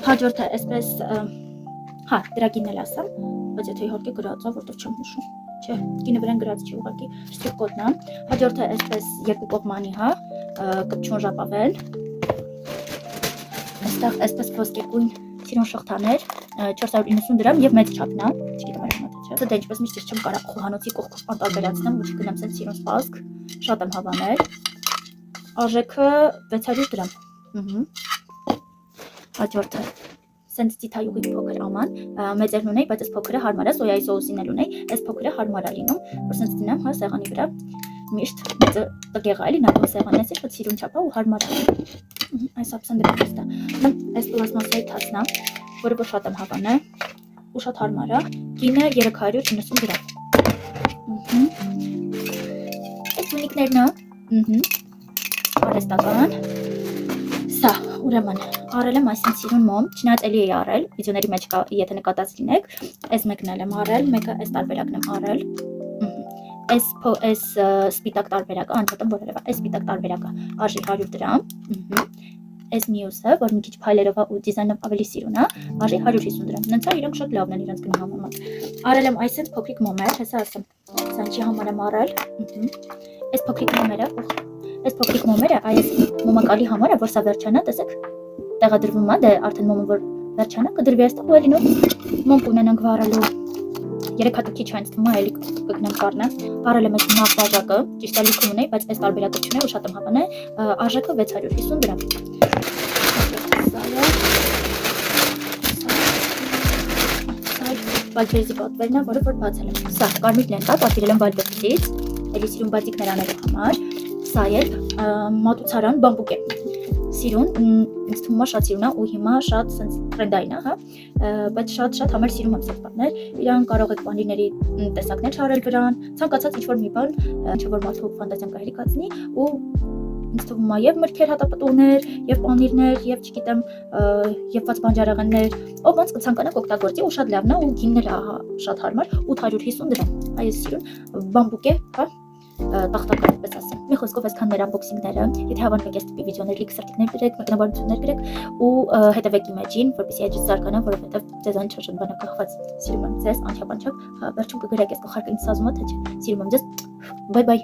Հաջորդը այսպես հա դրա գինն էլ ասամ, բայց եթե իհարկե գրածա, որտեղ չեմ հիշում։ Չէ, գինը վրան գրած չի ուղղակի, ստրուկ կոդն է։ Հաջորդը այսպես երկու կողմանի, հա, կպչուն ժապավել։ Այստեղ այսպես ոսկեգույն սիրուն շղթաներ, 490 դրամ եւ մեծ չափն է, չգիտեմ այլ մոտ չէ։ Դա ինչպես միշտ չեմ կարող խոհանոցի կողքով անտարբերացնեմ, ոչ գնամ ցած սիրուն սպասք, շատ եմ հավանել։ Արժեքը 600 դրամ։ Հաջորդը սենց ծիթայուղի փոքր աման, մեծերն ունեի, բայց այս փոքրը հարմար է, սոյայի սոուսին էլ ունեի, այս փոքրը հարմար է լինում, որ սենց դնեմ, հա, սեղանի վրա, միշտ մեծը տգեղ է, էլի նատո սեղանն է, ոչ սիրուն չափ է ու հարմար է։ Այս ապսանդը կստա։ Այս պլաստմասայի թացն է, որը որ շատ եմ հավանել, ու շատ հարմար է, գինը 390 դրամ։ Այս ունիկներն է, արհեստական, սա, ուրեմն, առել եմ այսին սիրուն մոմ, չնայած էլի էի առել, վիդեոների մեջ կա, եթե նկատած լինեք, այս մեկն էլ եմ առել, մեկը այս տարբերակն եմ առել, այս սպիտակ տարբերակը, անջատեմ որևէ, այս սպիտակ տարբերակը արժի 100 դրամ, այս մյուսը, որ մի քիչ փայլերով ու դիզայնով ավելի սիրուն է, արժի 150 դրամ, նենց է իրենք շատ լավն են իրենց գնի համեմատ, առել եմ այս փոքրիկ մոմեր, հեսա ասեմ, սանչի համար եմ առել, այս փոքրիկ մոմերը, այս մոմակալի համար է, որ սա վերջանա, տեսեք, տեղադրվում է, դե արդեն մոմը որ վերջանա, կդրվի այստեղ ու էլի նոր մոմ կունենանք վառելու, 3 հատ քիչ այնց թվում է, էլի կգնեմ կառնեմ, առել եմ այս մարտաժակը, ճիշտ է լիքը ունեի, բայց այս տարբերակը չունեի ու շատ եմ հավանել, արժեքը 650 դրամ։ Վալբերզի պատվերն է, որը որ բացել եմ, սա կարմիր լենտա, պատվիրել եմ Վալբերզից, էլի սիրուն բազիկներ անելու համար, սա էլ մատուցարան բամբուկ է, սիրուն, ինձ թվում է շատ սիրուն է ու հիմա շատ սենց տրենդային է, հա, բայց շատ համար սիրում եմ սենց բաներ, իրան կարող եք պանիրների տեսակներ չարել վրան, ցանկացած ինչ-որ մի բան, ինչ-որ մարդու ֆանտազիան կհերի կացնի ու ինձ թվում է եւ մրգեր հատապտուղներ, եւ պանիրներ, եւ չգիտեմ, եփված բանջարեղեններ, ով ոնց կցանկանաք օգտագործի ու շատ լավն է ու գինն էլ շատ հարմար, 850 դրամ, այս սիրուն բամբուկ է, հա, տախտակը, պես ասեմ, մի խոսքով այսքան մեր unboxing-ները, եթե հավանում եք այս տիպի վիդեոներ, լիք սրտիկներ գրեք, մեկնաբանություններ գրեք ու հետևեք իմեջին, որպեսզի այդ զարգանա, որովհետև ձեզանից շատ բան է կախված, սիրում եմ ձեզ, անչափ, վերջում կգրեք այս գլխարկը ինձ ասում է, թե չէ, սիրում եմ ձեզ, բայ բայ։